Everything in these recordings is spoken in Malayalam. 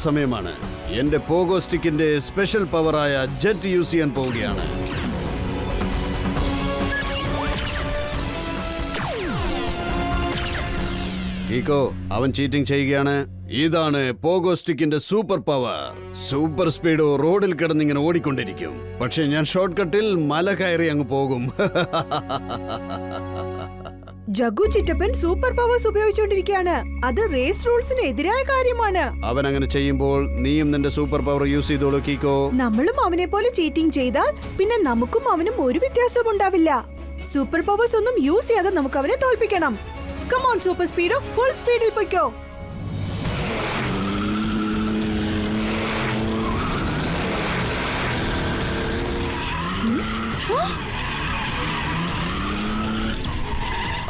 സമയമാണ്. എന്റെ പോഗോ സ്റ്റിക്കിന്റെ സ്പെഷ്യൽ പവറായ ജെറ്റ് യൂസ് ചെയ്യാൻ പോവുകയാണ്. കീക്കോ, അവൻ ചീറ്റിംഗ് ചെയ്യുകയാണ്. ഇതാണ് പോഗോ സ്റ്റിക്കിന്റെ സൂപ്പർ പവർ. സൂപ്പർ സ്പീഡോ റോഡിൽ കിടന്നിങ്ങനെ ഓടിക്കൊണ്ടിരിക്കും. പക്ഷെ ഞാൻ ഷോർട്ട് കട്ടിൽ മല കയറി അങ്ങ് പോകും. ജഗ്ഗു ചിറ്റപ്പൻ സൂപ്പർ പവേഴ്സ് ഉപയോഗിച്ചുകൊണ്ടിരിക്കുകയാണ്. അത് റേസ് റൂൾസിന് എതിരായ കാര്യമാണ്. അവൻ അങ്ങനെ ചെയ്യുമ്പോൾ നീയും നിന്റെ സൂപ്പർ പവർ യൂസ് ചെയ്തോളൂ കീക്കോ. നമ്മളും അവനെ പോലെ ചീറ്റിംഗ് ചെയ്താൽ പിന്നെ നമുക്കും അവനും ഒരു വ്യത്യാസവും ഉണ്ടാവില്ല. സൂപ്പർ പവേഴ്സ് ഒന്നും യൂസ് ചെയ്യാതെ നമുക്ക് അവനെ തോൽപ്പിക്കണം. കം ഓൺ സൂപ്പർ സ്പീഡോ, ഫുൾ സ്പീഡിൽ പൊയ്ക്കോ.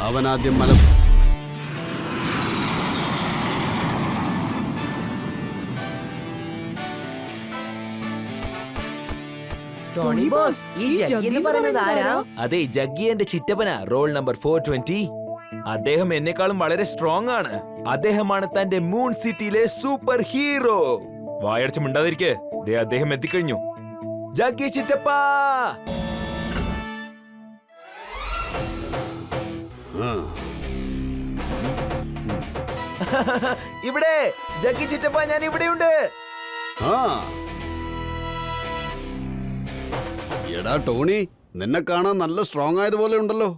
അവൻ ആദ്യം മല ടോണി ബോസ്, ഈ ജഗ്ഗി എന്ന് പറയുന്നത് ആരാ? അതെ, ജഗ്ഗി എന്റെ ചിറ്റപ്പന, റോൾ നമ്പർ 420. അദ്ദേഹം എന്നെക്കാളും വളരെ സ്ട്രോങ് ആണ്. അദ്ദേഹമാണ് തന്റെ മൂൺ സിറ്റിയിലെ സൂപ്പർ ഹീറോ. വായടച്ച് മിണ്ടാതിരിക്കെ, ദേ അദ്ദേഹം എത്തിക്കഴിഞ്ഞു. ജഗ്ഗി ചിറ്റപ്പ, ഇവിടെ ജഗ്ഗി ചിറ്റപ്പ, ഞാൻ ഇവിടെയുണ്ട്. ആ എടാ ടോണി, നിന്നെ കാണാൻ നല്ല സ്ട്രോങ് ആയതുപോലെ ഉണ്ടല്ലോ.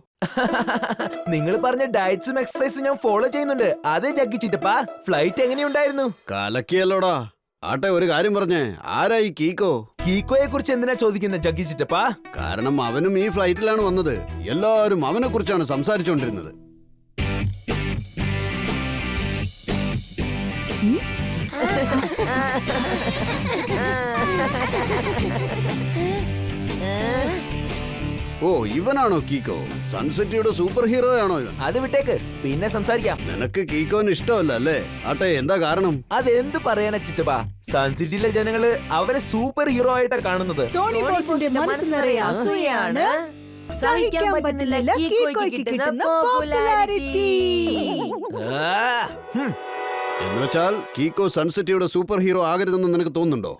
നിങ്ങൾ പറഞ്ഞ ഡയറ്റ്സും എക്സസൈസും ഞാൻ ഫോളോ ചെയ്യുന്നുണ്ട്. അതെ ജഗ്ഗി ചിറ്റപ്പ, ഫ്ലൈറ്റ് എങ്ങനെയുണ്ടായിരുന്നു? കലക്കിയല്ലോടാ. ആട്ടെ, ഒരു കാര്യം പറഞ്ഞേ, ആരായി കീക്കോ? കീക്കോയെ കുറിച്ച് എന്തിനാ ചോദിക്കുന്നത് ജഗ്ഗി ചിറ്റപ്പ? കാരണം അവനും ഈ ഫ്ലൈറ്റിലാണ് വന്നത്. എല്ലാവരും അവനെ കുറിച്ചാണ് സംസാരിച്ചുകൊണ്ടിരുന്നത്. ഓ, ഇവനാണോ കീക്കോ? സൺസിറ്റിയുടെ സൂപ്പർ ഹീറോ ആണോ ഇവൻ? അത് വിട്ടേക്ക്, പിന്നെ സംസാരിക്കാം. നിനക്ക് കീക്കോന് ഇഷ്ടമല്ല അല്ലേ? ആട്ടെ, എന്താ കാരണം? അതെന്ത് പറയാനാ ചിറ്റപ്പ? സൺസിറ്റിയിലെ ജനങ്ങള് അവരെ സൂപ്പർ ഹീറോ ആയിട്ടാ കാണുന്നത്. ടോണി ബോസിന്റെ മനസ്സ് നിറയെ അസൂയയാണ്. സഹിക്കാൻ പറ്റുന്നില്ല കീക്കോയ്ക്ക് കിട്ടുന്ന പോപ്പുലാരിറ്റി. എന്നുവെച്ചാൽ കീക്കോ സൺസിറ്റിയുടെ സൂപ്പർ ഹീറോ ആകരുതെന്ന് നിനക്ക് തോന്നുന്നുണ്ടോ?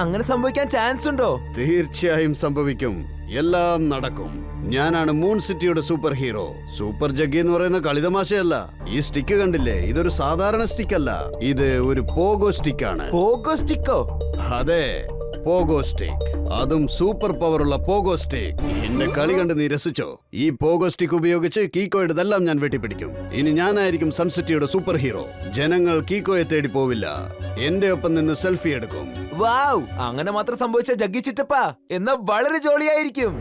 അങ്ങനെ സംഭവിക്കാൻ ചാൻസ് ഉണ്ടോ? തീർച്ചയായും സംഭവിക്കും. എല്ലാം നടക്കും. ഞാനാണ് മൂൺ സിറ്റിയുടെ സൂപ്പർ ഹീറോ. സൂപ്പർ ജഗ്ഗി എന്ന് പറയുന്ന കളിതമാശയല്ല. ഈ സ്റ്റിക്ക് കണ്ടില്ലേ? ഇതൊരു സാധാരണ സ്റ്റിക്ക് അല്ല, ഇത് ഒരു പോഗോ സ്റ്റിക്കാണ്. പോഗോ സ്റ്റിക്കോ? അതെ, പോഗോ സ്റ്റിക്ക്. അതും സൂപ്പർ പവർ ഉള്ള പോഗോ സ്റ്റിക്ക്. എന്റെ കളി കണ്ട് നീ രസിച്ചോ? ഈ പോഗോ സ്റ്റിക്ക് ഉപയോഗിച്ച് കീക്കോയുടെതെല്ലാം ഞാൻ വെട്ടിപ്പിടിക്കും. ഇനി ഞാനായിരിക്കും സൺസിറ്റിയുടെ സൂപ്പർ ഹീറോ. ജനങ്ങൾ കീക്കോയെ തേടി പോവില്ല, എന്റെ ഒപ്പം നിന്ന് സെൽഫി എടുക്കും. വാവ്, അങ്ങനെ മാത്രം സംഭവിച്ച ജഗ്ഗി ചിറ്റപ്പ എന്നാ വളരെ ജോളിയായിരിക്കും.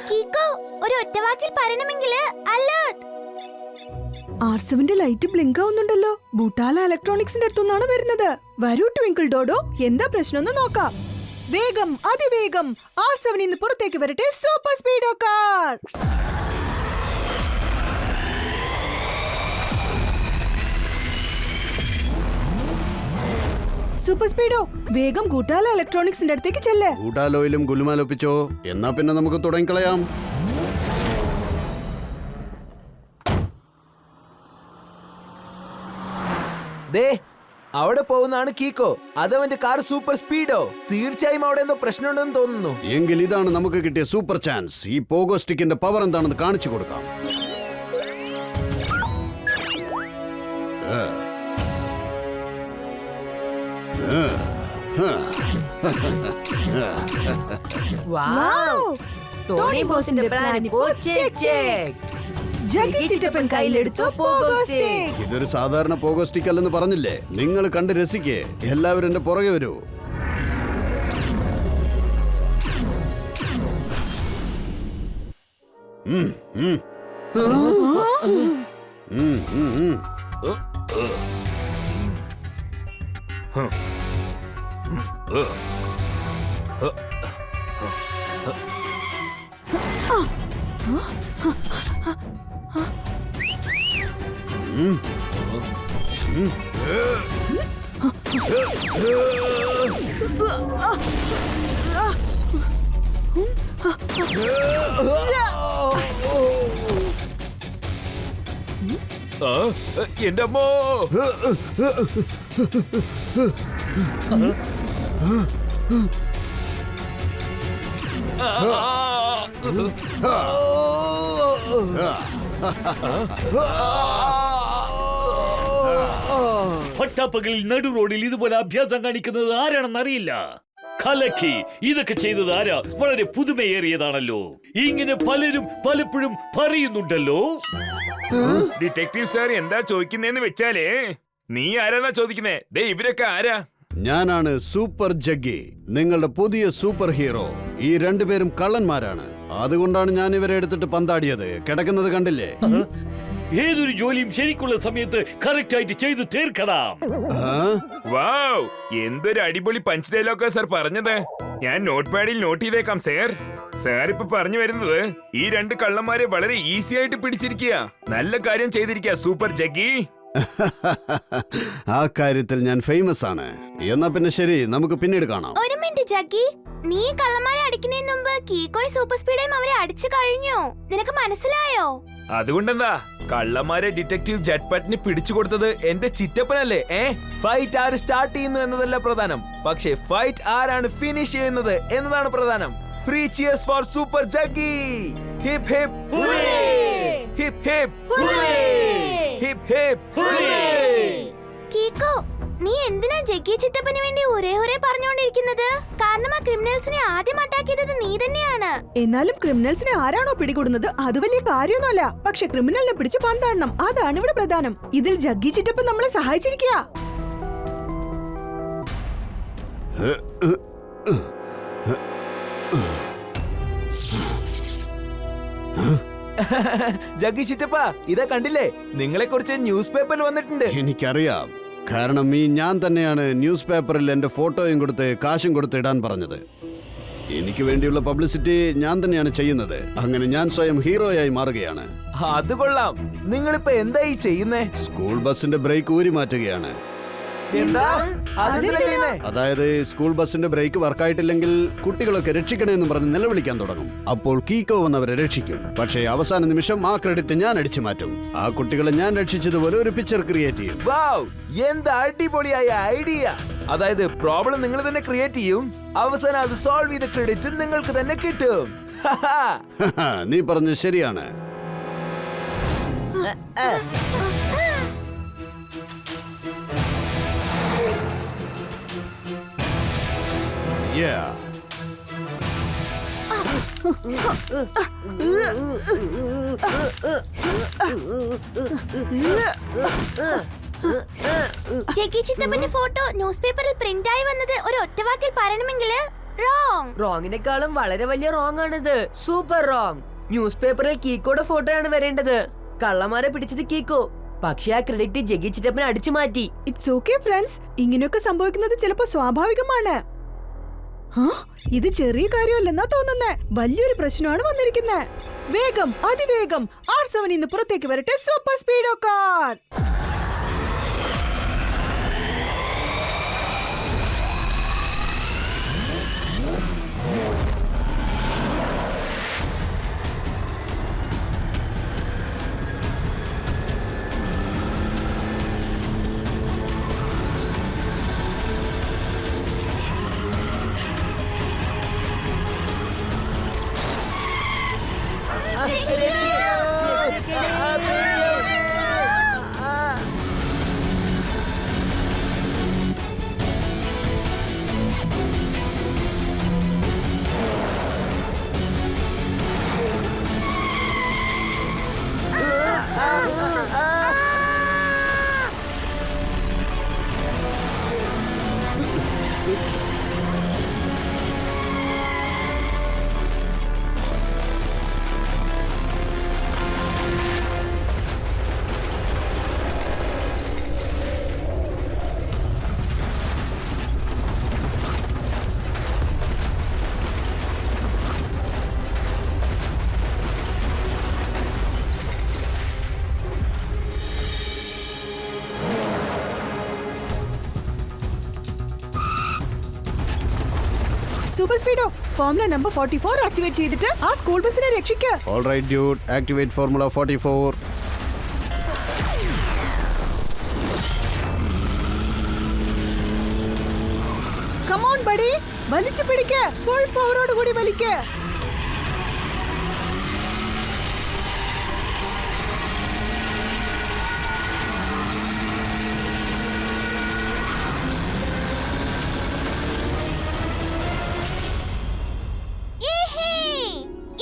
കീക്കോ, ഒരു ഒറ്റവാക്കിൽ പറയണമെങ്കിൽ അലേർട്ട്. ആർസവിന്റെ ലൈറ്റ് ബ്ലിങ്ക് ആവുന്നുണ്ടല്ലോ. ബൂട്ടാല ഇലക്ട്രോണിക്സിന്റെ അടുത്തുനിന്നാണ് വരുന്നത്. വരൂ ട്വിങ്കിൾ ഡോഡോ, എന്താ പ്രശ്നം നോക്കാം. വേഗം, അതിവേഗം ആർസവൻ ഇന്ന് പുറത്തേക്ക് വരട്ടെ. Super Speedo car. Super Speedo, വേഗം ഗൂട്ടാല ഇലക്ട്രോണിക്സിന്റെ അടുത്തേക്ക് ചെല്ലേ. ഗൂട്ടാലോയിലും ഗുലുമാലൊപ്പിച്ചോ? എന്നാ പിന്നെ നമുക്ക് തുടങ്ങിക്കളയാം. ദേ, അവിടെ പോകുന്നതാണ് കീക്കോ. അതവന്റെ കാർ സൂപ്പർ സ്പീഡോ. തീർച്ചയായും അവിടെ എന്തോ പ്രശ്നമുണ്ടെന്ന് തോന്നുന്നു. എങ്കിൽ ഇതാണ് നമുക്ക് കിട്ടിയ സൂപ്പർ ചാൻസ്. ഈ പോഗോ സ്റ്റിക്കിന്റെ പവർ എന്താണെന്ന് കാണിച്ചു കൊടുക്കാം. വാവ്, ടോണി ബോസിന്റെ പ്ലാൻ ഇപ്പോൾ ചെക്ക്. ജഗ്ഗി ചിറ്റപ്പൻ കയ്യിലെടുത്തു പോഗോ സ്റ്റിക്ക്. ഇതൊരു സാധാരണ പോഗോ സ്റ്റിക്ക് അല്ലെന്ന് പറഞ്ഞില്ലേ? നിങ്ങൾ കണ്ട് രസിക്കേ. എല്ലാവരും എന്റെ പുറകെ വരൂ. ആ, എന്റെ അമ്മോ. പട്ടാപ്പകലിൽ നടു റോഡിൽ ഇതുപോലെ അഭ്യാസം കാണിക്കുന്നത് ആരാണെന്ന് അറിയില്ല. കലക്കി ഇതൊക്കെ ചെയ്തത് ആരാ? വളരെ പുതുമയേറിയതാണല്ലോ. ഇങ്ങനെ പലരും പലപ്പോഴും പറയുന്നുണ്ടല്ലോ. ഡിറ്റക്റ്റീവ് സാർ എന്താ ചോദിക്കുന്നേന്ന് വെച്ചാലേ, നീ ആരാന്നാ ചോദിക്കുന്നേ? ദേ ഇവരൊക്കെ ആരാ? ഞാനാണ് സൂപ്പർ ജഗ്ഗി, നിങ്ങളുടെ പുതിയ സൂപ്പർ ഹീറോ. ഈ രണ്ടുപേരും കള്ളന്മാരാണ്. അതുകൊണ്ടാണ് ഞാൻ ഇവരെ എടുത്തിട്ട് പന്താടിയത്. കിടക്കുന്നത് കണ്ടില്ലേ? ഏതൊരു ജോലിയും ശരിക്കുള്ള സമയത്ത് കറക്റ്റ് ആയിട്ട് ചെയ്തു തീർക്കണം. വാവ്, എന്തൊരു അടിപൊളി പഞ്ച് ഡയലോഗാ സാർ പറഞ്ഞത്. ഞാൻ നോട്ട് പാഡിൽ നോട്ട് ചെയ്തേക്കാം സാർ. സാർ ഇപ്പൊ പറഞ്ഞു വരുന്നത് ഈ രണ്ട് കള്ളന്മാരെ വളരെ ഈസി ആയിട്ട് പിടിച്ചിരിക്കുക. നല്ല കാര്യം ചെയ്തിരിക്കുക സൂപ്പർ ജഗ്ഗി. ആ കാര്യത്തിൽ ഞാൻ ഫേമസ് ആണ്. എന്നാ പിന്നെ ശരി, നമുക്ക് പിന്നീട് കാണാം. ഒരു മിനിറ്റ് ജഗ്ഗി, നീ കള്ളന്മാരെ അടിക്കുന്നതിന് മുമ്പ് കീക്കോയ് സൂപ്പർ സ്പീഡും അവരെ അടിച്ചു കഴിഞ്ഞു. നിനക്ക് മനസ്സിലായോ? അതുകൊണ്ടെന്താ കള്ളന്മാരെ ഡിറ്റക്റ്റീവ് ജറ്റ്പട്ടിന് പിടിച്ചു കൊടുത്തത് എന്റെ ചിറ്റപ്പനല്ലേ? ഫൈറ്റ് ആര് സ്റ്റാർട്ട് ചെയ്യുന്നു എന്നതല്ല പ്രധാനം, പക്ഷേ ഫൈറ്റ് ആരാണ് ഫിനിഷ് ചെയ്യുന്നത് എന്നതാണ് പ്രധാനം. Free cheers for super Jaggi. Hip hip hooray! Hip hip hooray! Hip hip hooray! Kicko, നീ എന്തിനാ ജഗ്ഗി ചിറ്റപ്പന് വേണ്ടി ഒരേ ഒരേ പറഞ്ഞുകൊണ്ടിരിക്കുന്നത്? കാരണം ആ ക്രിമിനൽസിനെ ആദ്യം അറ്റാക്ക് ചെയ്തത് നീ തന്നെയാണ്. എന്നാലും ക്രിമിനൽസിനെ ആരാണോ പിടികൂടുന്നത് അത് വലിയ കാര്യമൊന്നുമല്ല. പക്ഷെ ക്രിമിനലിനെ പിടിച്ച് പന്താടണം, അതാണ് ഇവിടെ പ്രധാനം. ഇതിൽ ജഗ്ഗി ചിറ്റപ്പൻ നമ്മളെ സഹായിച്ചിരിക്കുക. ജഗ്ഗി ചിറ്റപ്പ, ഇതാ കണ്ടില്ലേ, നിങ്ങളെ കുറിച്ച് ന്യൂസ് പേപ്പറിൽ വന്നിട്ടുണ്ട്. എനിക്കറിയാം, കാരണം ഞാൻ തന്നെയാണ് ന്യൂസ് പേപ്പറിൽ എന്റെ ഫോട്ടോയും കൊടുത്ത് കാശും കൊടുത്ത് ഇടാൻ പറഞ്ഞത്. എനിക്ക് വേണ്ടിയുള്ള പബ്ലിസിറ്റി ഞാൻ തന്നെയാണ് ചെയ്യുന്നത്. അങ്ങനെ ഞാൻ സ്വയം ഹീറോയായി മാറുകയാണ്. അത് കൊള്ളാം. നിങ്ങളിപ്പോ എന്തായി ചെയ്യുന്നേ? സ്കൂൾ ബസിന്റെ ബ്രേക്ക് ഊരി മാറ്റുകയാണ്. എന്താ അതെന്തിനാ ചെയ്യുന്നേ? അതായത് സ്കൂൾ ബസിന്റെ ബ്രേക്ക് വർക്കായിട്ടില്ലെങ്കിൽ കുട്ടികളൊക്കെ രക്ഷിക്കണമെന്ന് പറഞ്ഞ് നിലവിളിക്കാൻ തുടങ്ങും. അപ്പോൾ കീക്കോ വന്നവരെ രക്ഷിക്കും. പക്ഷേ അവസാന നിമിഷം ആ ക്രെഡിറ്റ് ഞാൻ അടിച്ചു മാറ്റും. ആ കുട്ടികളെ ഞാൻ രക്ഷിച്ചതുപോലെ ഒരു പിക്ചർ ക്രിയേറ്റ് ചെയ്യും. വാവ്, എന്ത് അടിപൊളിയായ ഐഡിയ. അതായത് പ്രോബ്ലം നിങ്ങൾ തന്നെ ക്രിയേറ്റ് ചെയ്യും, അവസാനം അത് സോൾവ് ചെയ്ത ക്രെഡിറ്റ് നിങ്ങൾക്ക് തന്നെ കിട്ടും. നീ പറഞ്ഞത് ശരിയാണ്. Yeah. ജഗ്ഗി ചിറ്റപ്പന്റെ ഫോട്ടോ ന്യൂസ് പേപ്പറിൽ പ്രിന്റ് ആയി വന്നത് ഒരു ഒറ്റവാക്കിൽ പറയണമെങ്കിൽ റോങ്. റോങ്ങിനേക്കാളും വളരെ വലിയ റോങ് ആണിത്. Super wrong. ന്യൂസ് പേപ്പറിൽ കീക്കോയുടെ ഫോട്ടോയാണ് വരേണ്ടത്. കള്ളന്മാരെ പിടിച്ചത് കീക്കോ, പക്ഷേ ആ ക്രെഡിറ്റ് ജഗ്ഗി ചിറ്റപ്പനെ അടിച്ചു മാറ്റി. ഇറ്റ്സ് ഓക്കെ ഫ്രണ്ട്സ്, ഇങ്ങനെയൊക്കെ സംഭവിക്കുന്നത് ചിലപ്പോ സ്വാഭാവികമാണ്. ഇത് ചെറിയ കാര്യമല്ലെന്നാ തോന്നുന്നേ. വലിയൊരു പ്രശ്നമാണ് വന്നിരിക്കുന്നത്. വേഗം, അതിവേഗം R7 ഇന്ന് പുറത്തേക്ക് വരട്ടെ. Super Speedo car. Super Speedo formula number 44 activate ചെയ്തിട്ട് ആ സ്കൂൾ ബസിനെ രക്ഷിക്ക്. Alright dude, activate formula 44. Come on buddy, വലിച്ചു പിടിക്ക്, ഫുൾ പവറോട് കൂടി വലിക്ക്.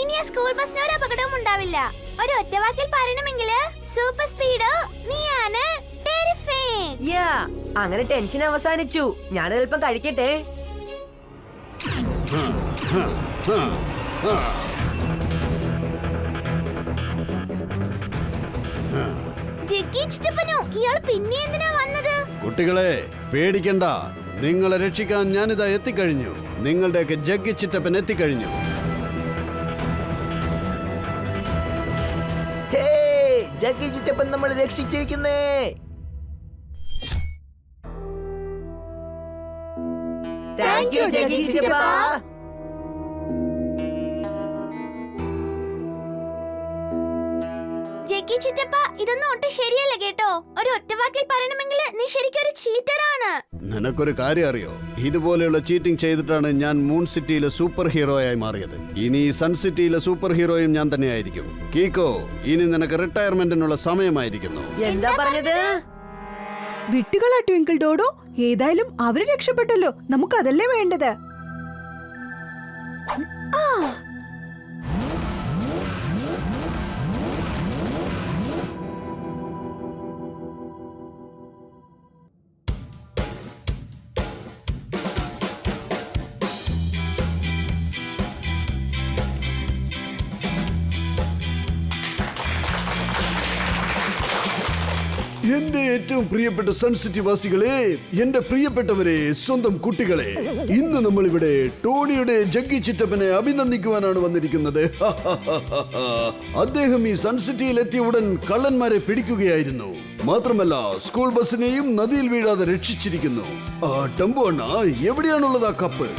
ഇനി ആ സ്കൂൾ ബസ്സിന് ഒരു അപകടവും ഉണ്ടാവില്ല. ഒരു ഒറ്റവാക്കിൽ പറയണമെങ്കിൽ സൂപ്പർ സ്പീഡോ നീയാണ് ടെറിഫിക്. യാ, അങ്ങനെ ടെൻഷൻ അവസാനിച്ചു. ഞാൻ അല്പം കഴിക്കട്ടെ. ജഗ്ഗി ചിറ്റപ്പനോ, ഇയാൾ പിന്നെ എന്തിനാ വന്നത്? കുട്ടികളെ പേടിക്കണ്ട, നിങ്ങളെ രക്ഷിക്കാൻ ഞാനിതാ എത്തിക്കഴിഞ്ഞു. നിങ്ങളുടെയൊക്കെ ജഗ്ഗി ചിറ്റപ്പൻ എത്തിക്കഴിഞ്ഞു. ജഗ്ഗി ചിറ്റപ്പൻ നമ്മൾ രക്ഷിച്ചിരിക്കുന്നേ. താങ്ക് യു ജഗ്ഗി ചിറ്റപ്പ. ജഗ്ഗി ചിറ്റപ്പ, ഇതൊന്നും ഒട്ടും ശരിയല്ല കേട്ടോ. ഒരു ഒറ്റവാക്കിൽ പറയണമെങ്കിൽ നീ ശരിക്കും ഒരു ചീറ്ററാണ്. നിനക്കൊരു കാര്യം അറിയോ? ഇതുപോലെയുള്ള ചീറ്റിംഗ് ചെയ്തിട്ടാണ് ഞാൻ മൂൺ സിറ്റിയിലെ സൂപ്പർ ഹീറോയായി മാറിയത്. ഇനി സൺ സിറ്റിയിലെ സൂപ്പർ ഹീറോയും ഞാൻ തന്നെയായിരിക്കും. കീക്കോ, ഇനി നിനക്ക് റിട്ടയർമെന്റിനുള്ള സമയമായിരിക്കുന്നു. എന്താ പറഞ്ഞത്? വിട്ടുകളാ ട്വിങ്കിൾ ഡോഡോ, ഏതായാലും അവര് രക്ഷപ്പെട്ടല്ലോ, നമുക്ക് അതല്ലേ വേണ്ടത്. ആ എന്റെ ഏറ്റവും പ്രിയപ്പെട്ട സൺ സിറ്റി വാസികളെ, എന്റെ പ്രിയപ്പെട്ടവരെ, സ്വന്തം കുട്ടികളെ, ഇന്ന് നമ്മൾ ഇവിടെ ടോണിയുടെ ജഗ്ഗി ചിറ്റപ്പനെ അഭിനന്ദിക്കുവാനാണ് വന്നിരിക്കുന്നത്. അദ്ദേഹം ഈ സൺ സിറ്റിയിൽ എത്തിയ ഉടൻ കള്ളന്മാരെ പിടിക്കുകയായിരുന്നു. മാത്രമല്ല സ്കൂൾ ബസിനെയും നദിയിൽ വീഴാതെ രക്ഷിച്ചിരിക്കുന്നു. ആ ടംബു അണ്ണ, എവിടെയാണുള്ളത് ആ കപ്പ്?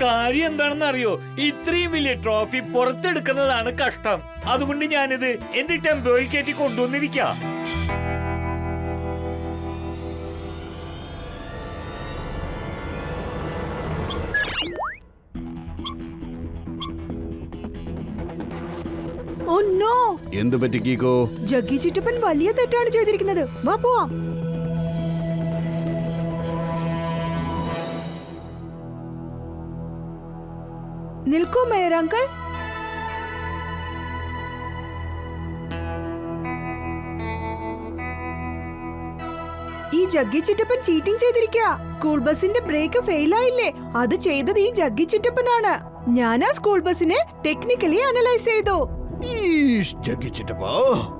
കാര്യം എന്താണെന്ന് അറിയോ? ഇത്രയും വലിയ ട്രോഫി പുറത്തെടുക്കുന്നതാണ് കഷ്ടം. അതുകൊണ്ട് ഞാനിത് എന്റെ ടെമ്പോയിൽ കയറ്റി കൊണ്ടുവന്നിരിക്കാം. ഓ നോ, എന്ത് പറ്റി കീക്കോ? ജഗ്ഗി ചിറ്റപ്പൻ വലിയ തെറ്റാണ് ചെയ്തിരിക്കുന്നത്. വാ പോവാം. നിൽക്കൂ മേയർ അങ്കിൾ. ഈ ജഗ്ഗി ചിറ്റപ്പൻ ചീറ്റിംഗ് ചെയ്തിരിക്കുക. സ്കൂൾ ബസിന്റെ ബ്രേക്ക് ഫെയിൽ ആയില്ലേ, അത് ചെയ്തത് ഈ ജഗ്ഗി ചിറ്റപ്പനാണ്. ഞാൻ ആ സ്കൂൾ ബസിനെ ടെക്നിക്കലി അനലൈസ് ചെയ്തു. ജഗ്ഗി ചിറ്റപ്പ,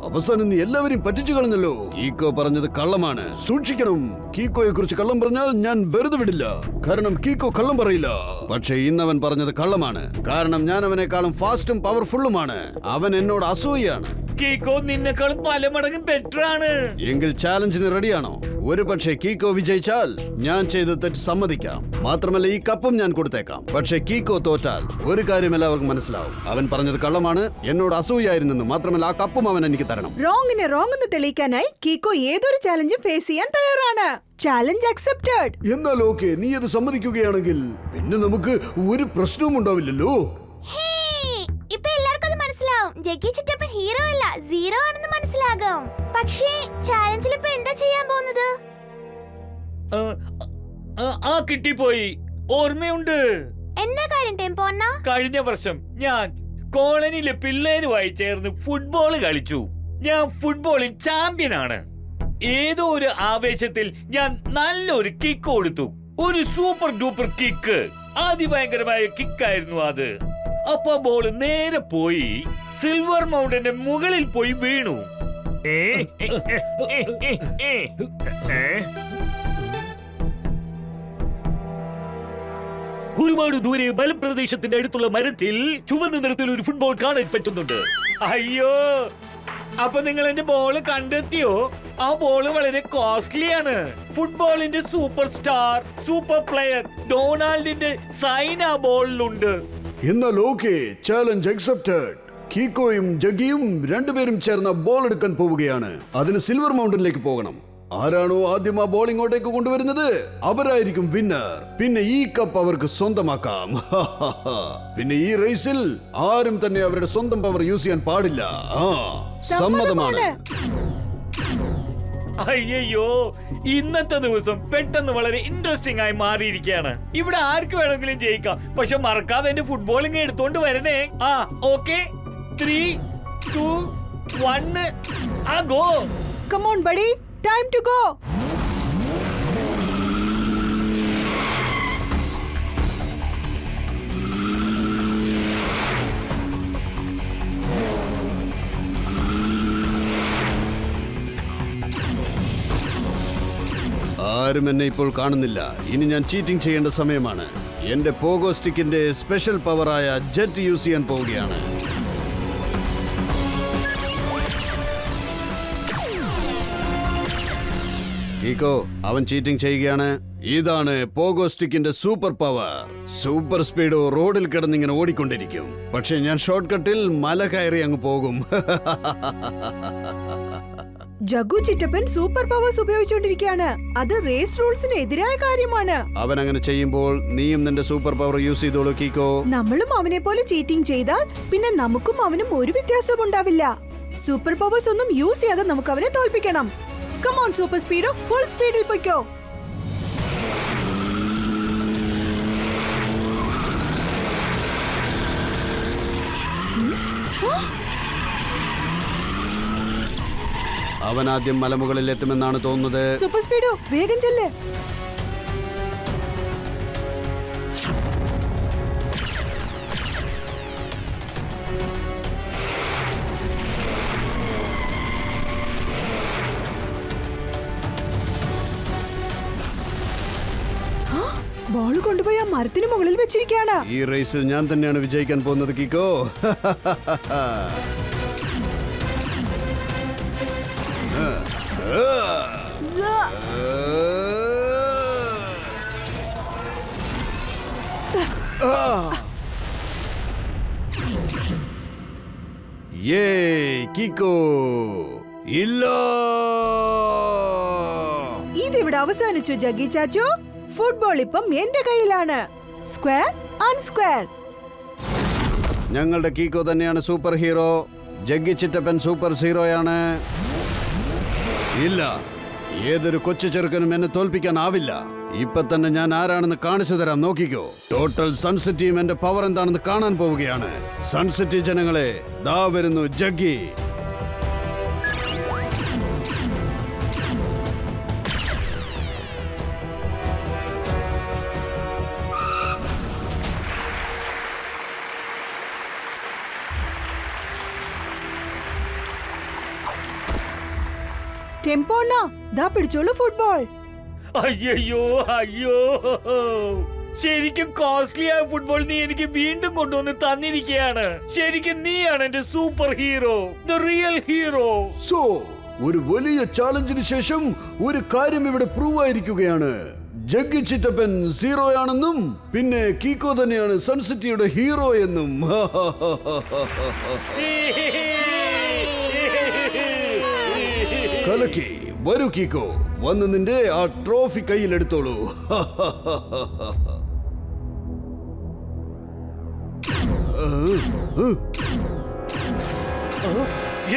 അവസാനം നീ എല്ലാവരെയും പറ്റിച്ചു കളഞ്ഞല്ലോ. കീക്കോ പറഞ്ഞത് കള്ളമാണ്, സൂക്ഷിക്കണം. കീക്കോയെ കുറിച്ച് കള്ളം പറഞ്ഞാൽ ഞാൻ വെറുതെ വിടില്ല. കാരണം കീക്കോ കള്ളം പറയില്ല. പക്ഷെ ഇന്നവൻ പറഞ്ഞത് കള്ളമാണ്. കാരണം ഞാൻ അവനെക്കാളും ഫാസ്റ്റും പവർഫുള്ളുമാണ്. അവൻ എന്നോട് അസൂയാണ്. കീക്കോ നിന്നെക്കാളും പല മടങ്ങ് ബെറ്റർ ആണ്. എങ്കിൽ ചാലഞ്ചിന് റെഡിയാണോ? ഒരു പക്ഷേ കീക്കോ വിജയിച്ചാൽ ഞാൻ ചെയ്ത തെറ്റ് സമ്മതിക്കാം. മാത്രമല്ല ഈ കപ്പും ഞാൻ കൊടുത്തേക്കാം. പക്ഷെ കീക്കോ തോറ്റാൽ ഒരു കാര്യം എല്ലാവർക്കും മനസ്സിലാവും. അവൻ പറഞ്ഞത് കള്ളമാണ്, എന്നോട് അസൂയായിരുന്നെന്ന്. മാത്രമല്ല ആ കപ്പും അവൻ എനിക്ക് തരണം. റോങ്ങിനെ റോങ് എന്ന് തെളിയിക്കാനായി കീക്കോ ഏതൊരു ചാലഞ്ചും ഫേസ് ചെയ്യാൻ തയ്യാറാണ്. Challenge accepted. എന്നാൽ ഓക്കെ, നീ അത് സമ്മതിക്കുകയാണെങ്കിൽ പിന്നെ നമുക്ക് ഒരു പ്രശ്നവും ഉണ്ടാവില്ലല്ലോ. ഇപ്പൊ എല്ലാവർക്കും അത് മനസ്സിലാവും. ജഗ്ഗി ചിറ്റപ്പൻ ഹീറോ അല്ല, സീറോ ആണെന്ന് മനസ്സിലാകും. പക്ഷേ ചാലഞ്ചിൽ ഇപ്പൊ എന്താ ചെയ്യാൻ പോകുന്നത്? ആ കിട്ടിപ്പോയി. ഓർമ്മയുണ്ട്. എന്താ കാര്യം ടെമ്പോ അണ്ണാ? കഴിഞ്ഞ വർഷം ഞാൻ കോളനിയിലെ പിള്ളേരുമായി ചേർന്ന് ഫുട്ബോൾ കളിച്ചു. ഞാൻ ഫുട്ബോളിൽ ചാമ്പ്യനാണ്. ഏതോ ഒരു ആവേശത്തിൽ ഞാൻ നല്ലൊരു കിക്ക് കൊടുത്തു. ഒരു സൂപ്പർ ഡൂപ്പർ കിക്ക്. അതിഭയങ്കരമായ കിക്കായിരുന്നു അത്. അപ്പൊ ബോൾ നേരെ പോയി സിൽവർ മൗണ്ടന്റെ മുകളിൽ പോയി വീണു. ഒരുപാട് ദൂരെ മലപ്രദേശത്തിന്റെ അടുത്തുള്ള മരത്തിൽ ചുവന്ന നിറത്തിൽ ഒരു ഫുട്ബോൾ കാണാൻ പറ്റുന്നുണ്ട്. അയ്യോ, അപ്പൊ നിങ്ങൾ എന്റെ ബോള് കണ്ടെത്തിയോ? ആ ബോള് വളരെ കോസ്റ്റ്ലിയാണ്. ഫുട്ബോളിന്റെ സൂപ്പർ സ്റ്റാർ, സൂപ്പർ പ്ലെയർ ഡൊണാൾഡിന്റെ സൈൻ ആ ബോളിലുണ്ട്. എന്നാൽ ഓക്കെ, ചാലഞ്ച് അക്സെപ്റ്റഡ്. കീക്കോയും ജഗ്ഗിയും രണ്ടുപേരും ചേർന്ന ബോൾ എടുക്കാൻ പോവുകയാണ്. അതിന് സിൽവർ മൗണ്ടനിലേക്ക് പോകണം. ആരാണോ ആദ്യം ആ ബോൾ ഇങ്ങോട്ടേക്ക് കൊണ്ടുവരുന്നത് അവരായിരിക്കും വിന്നർ. പിന്നെ ഈ കപ്പ് അവർക്ക് സ്വന്തമാക്കാം. പിന്നെ ഈ റേസിൽ ആരും തന്നെ അവരുടെ സ്വന്തം പവർ യൂസ് ചെയ്യാൻ പാടില്ല. സമ്മതമാണ്. അയ്യോ, ഇന്നത്തെ ദിവസം പെട്ടെന്ന് വളരെ ഇൻട്രസ്റ്റിംഗ് ആയി മാറിയിരിക്കുകയാണ്. ഇവിടെ ആർക്ക് വേണമെങ്കിലും ജയിക്കാം, പക്ഷെ മറക്കാതെ എന്റെ ഫുട്ബോളിങ് എടുത്തോണ്ട് വരണേ. Okay, 3, 2, 1, go. Come on, buddy. Time to go. ആരും എന്നെ ഇപ്പോൾ കാണുന്നില്ല. ഇനി ഞാൻ ചീറ്റിംഗ് ചെയ്യേണ്ട സമയമാണ്. എന്റെ പോഗോ സ്റ്റിക്കിന്റെ സ്പെഷ്യൽ പവറായ ജെറ്റ് യൂസ് ചെയ്യാൻ പോവുകയാണ്. കീക്കോ, അവൻ ചീറ്റിംഗ് ചെയ്യുകയാണ്. ഇതാണ് പോഗോ സ്റ്റിക്കിന്റെ സൂപ്പർ പവർ. സൂപ്പർ സ്പീഡോ റോഡിൽ കിടന്നിങ്ങനെ ഓടിക്കൊണ്ടിരിക്കും. പക്ഷെ ഞാൻ ഷോർട്ട് കട്ടിൽ മല കയറി അങ്ങ് പോകും. ജഗ്ഗു ചിറ്റപ്പൻ സൂപ്പർ പവേഴ്സ് ഉപയോഗിച്ചുകൊണ്ടിരിക്കുകയാണ്. അത് റേസ് റൂൾസിന് എതിരായ കാര്യമാണ്. അവൻ അങ്ങനെ ചെയ്യുമ്പോൾ നീയും നിന്റെ സൂപ്പർ പവർ യൂസ് ചെയ്തോളൂ കീക്കോ. നമ്മളും അവനെ പോലെ ചീറ്റിംഗ് ചെയ്താൽ പിന്നെ നമുക്കും അവനും ഒരു വ്യത്യാസവും ഉണ്ടാവില്ല. സൂപ്പർ പവേഴ്സ് ഒന്നും യൂസ് ചെയ്യാതെ നമുക്ക് അവനെ തോൽപ്പിക്കണം. Come on, super speedo, full speed il poikko. അവൻ ആദ്യം മലമുകളിൽ എത്തുമെന്നാണ് തോന്നുന്നത്. സൂപ്പർ സ്പീഡോ, വേഗം ചെല്ല്. ബോൾ കൊണ്ടുപോയി ആ മരത്തിന് മുകളിൽ വെച്ചിരിക്കുകയാണ്. ഈ റേസിൽ ഞാൻ തന്നെയാണ് വിജയിക്കാൻ പോകുന്നത് കീക്കോ. കീക്കോ ഇല്ല. ഇതിവിടെ അവസാനിച്ചു ജഗ്ഗി ചാച്ചു. ഫുട്ബോൾ ഇപ്പം എന്റെ കയ്യിലാണ്. Square and square. ഞങ്ങളുടെ കീക്കോ തന്നെയാണ് സൂപ്പർ ഹീറോ. ജഗ്ഗി ചിറ്റപ്പൻ സൂപ്പർ ഹീറോയാണ്. ഇല്ല, ഏതൊരു കൊച്ചു ചെറുക്കനും എന്നെ തോൽപ്പിക്കാനാവില്ല. ഇപ്പൊ തന്നെ ഞാൻ ആരാണെന്ന് കാണിച്ചു തരാം, നോക്കിക്കോ. ടോട്ടൽ സൺസിറ്റി ടീം എന്റെ പവർ എന്താണെന്ന് കാണാൻ പോവുകയാണ്. സൺസിറ്റി ജനങ്ങളെ, ദാ വരുന്നു ജഗ്ഗി. ടെമ്പോണ്ണ, ദാ പിടിച്ചോളൂ ഫുട്ബോൾ. അയ്യോ, ശരിക്കും കോസ്റ്റ്ലി ആയ ഫുട്ബോൾ നീ എനിക്ക് വീണ്ടും കൊണ്ടുവന്ന് തന്നിരിക്കുകയാണ്. ശരിക്കും നീയാണ് എന്റെ super hero, the real hero. So ഒരു വലിയ ചാലഞ്ചിന് ശേഷം ഒരു കാര്യം ഇവിടെ പ്രൂവ് ആയിരിക്കുകയാണ്. ജഗ്ഗി ചിറ്റപ്പൻ സീറോയാണെന്നും പിന്നെ കീക്കോ തന്നെയാണ് സൺസിറ്റിയുടെ ഹീറോ എന്നും. കലക്കി. വരൂ കീക്കോ, വന്ന് നിന്റെ ആ ട്രോഫി കയ്യിലെടുത്തോളൂ.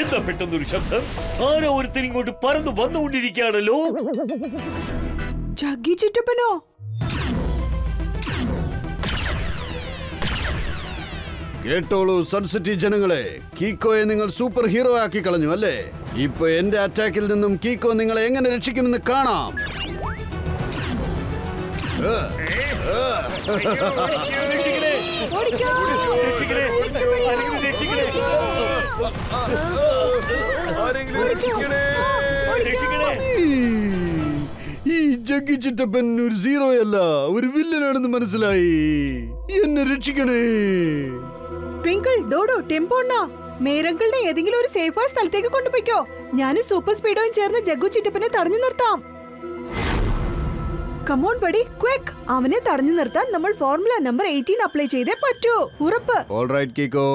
എന്താ പെട്ടെന്നൊരു ശബ്ദം? ആരോ ഒരുത്തൻ ഇങ്ങോട്ട് പറന്നു വന്നുകൊണ്ടിരിക്കുകയാണല്ലോ. ജഗ്ഗി ചിറ്റപ്പനോ? കേട്ടോളൂ സൺസിറ്റി ജനങ്ങളെ, കീക്കോയെ നിങ്ങൾ സൂപ്പർ ഹീറോ ആക്കി കളഞ്ഞു അല്ലേ? ഇപ്പൊ എന്റെ അറ്റാക്കിൽ നിന്നും കീക്കോ നിങ്ങളെ എങ്ങനെ രക്ഷിക്കുമെന്ന് കാണാം. ഈ ജഗ്ഗി ചിറ്റപ്പൻ ഒരു സീറോയല്ല, ഒരു വില്ലനാണെന്ന് മനസ്സിലായി. എന്നെ രക്ഷിക്കണേ. ട്വിങ്കിൾ, ഡോഡോ, ടെമ്പോണ്ണ, മേരങ്കിളിനെ ഏതെങ്കിലും ഒരു സേഫായ സ്ഥലത്തേക്ക് കൊണ്ടുപോയിക്കോ. ഞാനും സൂപ്പർ സ്പീഡോയും ചേർന്ന് ജഗ്ഗു ചിറ്റപ്പനെ തടഞ്ഞു നിർത്താം. Come on buddy, quick. അവനെ തടഞ്ഞു നിർത്താൻ നമ്മൾ ഫോർമുല നമ്പർ 18 അപ്ലൈ ചെയ്തേ പറ്റൂ. ഉറപ്പ്. All right Kicko,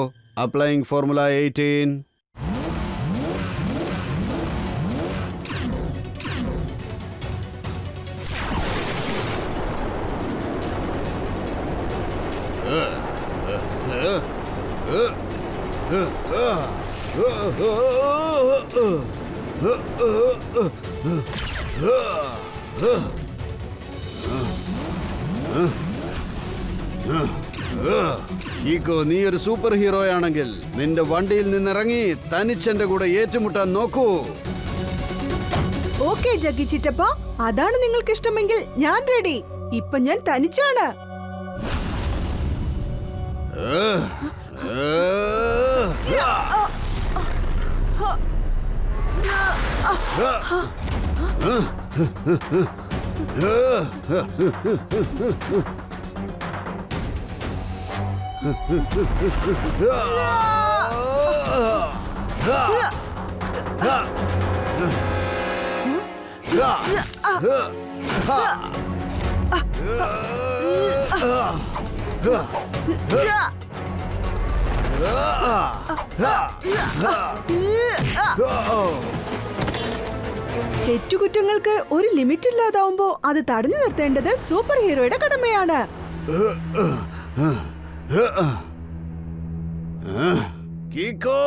applying formula 18. Kicko, നീ ഒരു സൂപ്പർ ഹീറോയാണെങ്കിൽ നിന്റെ വണ്ടിയിൽ നിന്നിറങ്ങി തനിച്ചെന്റെ കൂടെ ഏറ്റുമുട്ടാൻ നോക്കൂ. ഓക്കെ ജഗ്ഗി ചിറ്റപ്പ, അതാണ് നിങ്ങൾക്ക് ഇഷ്ടമെങ്കിൽ ഞാൻ റെഡി. ഇപ്പൊ ഞാൻ തനിച്ചാണ്. തെറ്റുകുറ്റങ്ങൾക്ക് ഒരു ലിമിറ്റ് ഇല്ലാതാവുമ്പോ അത് തടഞ്ഞു നിർത്തേണ്ടത് സൂപ്പർ ഹീറോയുടെ കടമയാണ്. കീക്കോ,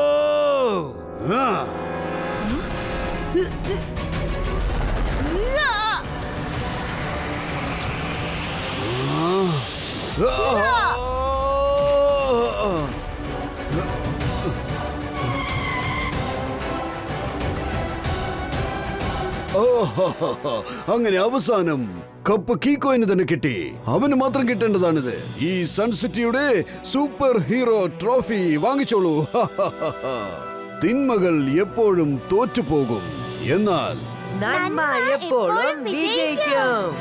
അങ്ങനെ അവസാനം കപ്പ് കീക്കോയിന് തന്നെ കിട്ടി. അവന് മാത്രം കിട്ടേണ്ടതാണിത്. ഈ സൺസിറ്റിയുടെ സൂപ്പർ ഹീറോ ട്രോഫി വാങ്ങിച്ചോളൂ. തിന്മകൾ എപ്പോഴും തോറ്റുപോകും, എന്നാൽ നന്മ എപ്പോഴും വിജയിക്കും.